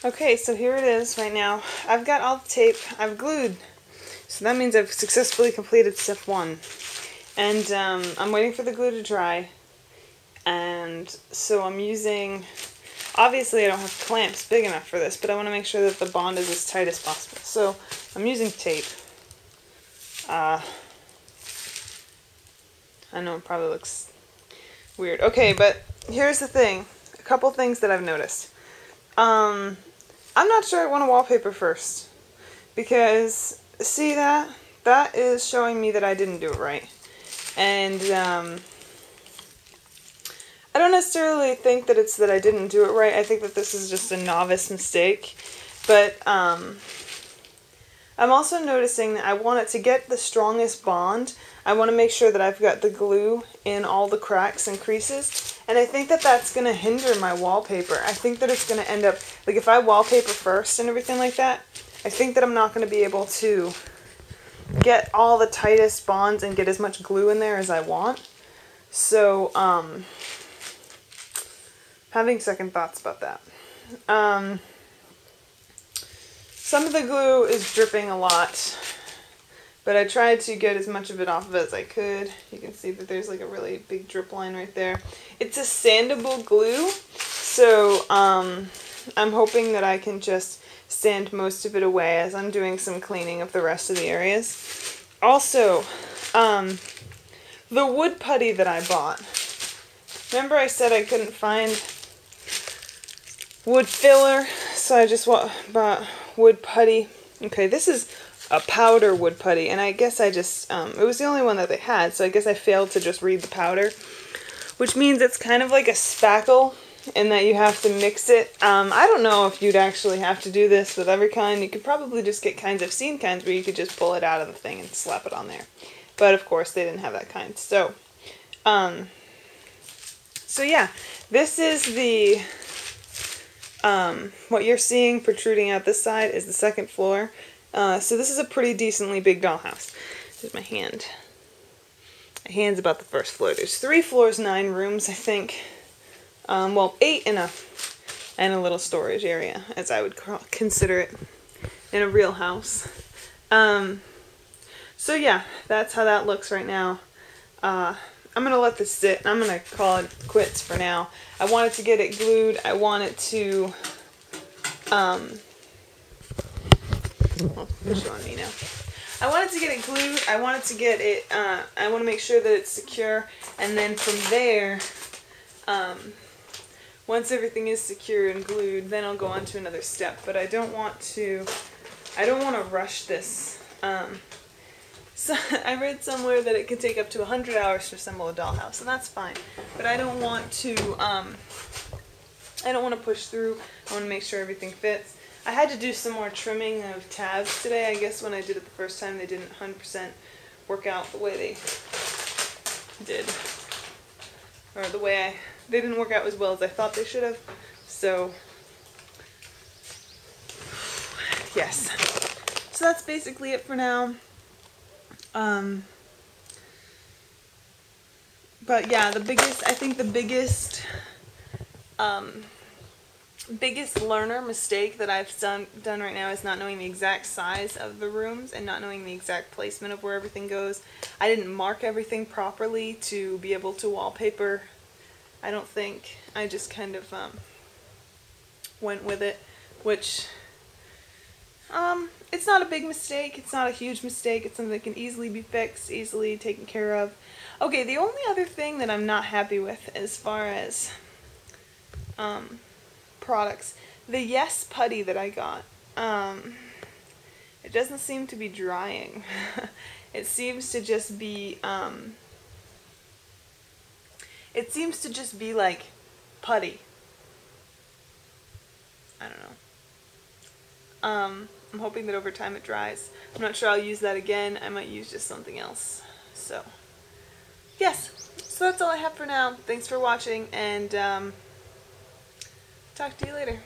Okay, so here it is right now. I've got all the tape. I've glued. So that means I've successfully completed step 1. And I'm waiting for the glue to dry. And so I'm using, obviously I don't have clamps big enough for this, but I want to make sure that the bond is as tight as possible. So I'm using tape. I know it probably looks weird. Okay, but here's the thing. A couple things that I've noticed. I'm not sure I want to wallpaper first. Because, see that? That is showing me that I didn't do it right. And, I don't necessarily think that it's that I didn't do it right. I think that this is just a novice mistake. But, I'm also noticing that I want it to get the strongest bond. I want to make sure that I've got the glue in all the cracks and creases. And I think that that's going to hinder my wallpaper. I think that it's going to end up, like if I wallpaper first and everything like that, I think that I'm not going to be able to get all the tightest bonds and get as much glue in there as I want. So, having second thoughts about that. Some of the glue is dripping a lot, but I tried to get as much of it off of it as I could. You can see that there's like a really big drip line right there. It's a sandable glue, so I'm hoping that I can just sand most of it away as I'm doing some cleaning of the rest of the areas. Also, the wood putty that I bought. Remember I said I couldn't find wood filler, so I just bought wood putty. Okay, this is a powder wood putty, and I guess I just, it was the only one that they had, so I guess I failed to just read the powder, which means it's kind of like a spackle in that you have to mix it. I don't know if you'd actually have to do this with every kind. You could probably just get kinds. I've seen kinds where you could just pull it out of the thing and slap it on there. But of course they didn't have that kind. So, so yeah, this is the, what you're seeing protruding out this side is the second floor. So this is a pretty decently big dollhouse. There's my hand. My hand's about the first floor. There's 3 floors, 9 rooms, I think. Well, 8 and a little storage area, as I would consider it in a real house. So yeah, that's how that looks right now. I'm going to let this sit. I'm going to call it quits for now. I wanted to get it glued. I want it to, I'll push it on me now. I wanted to get it glued. I wanted to get it, I want to make sure that it's secure. And then from there, once everything is secure and glued, then I'll go on to another step. But I don't want to rush this. So I read somewhere that it could take up to 100 hours to assemble a dollhouse, and that's fine. But I don't want to push through. I want to make sure everything fits. I had to do some more trimming of tabs today. I guess when I did it the first time, they didn't 100% work out the way they did. Or the way they didn't work out as well as I thought they should have. So, yes. So that's basically it for now. But yeah, I think the biggest learner mistake that I've done right now is not knowing the exact size of the rooms and not knowing the exact placement of where everything goes. I didn't mark everything properly to be able to wallpaper. I don't think. I just kind of went with it, which it's not a big mistake. It's not a huge mistake. It's something that can easily be fixed, easily taken care of. Okay, the only other thing that I'm not happy with as far as products, the Yes putty that I got, it doesn't seem to be drying. It seems to just be like putty. I don't know. I'm hoping that over time it dries. I'm not sure I'll use that again. I might use just something else. So, yes. So that's all I have for now. Thanks for watching, and talk to you later.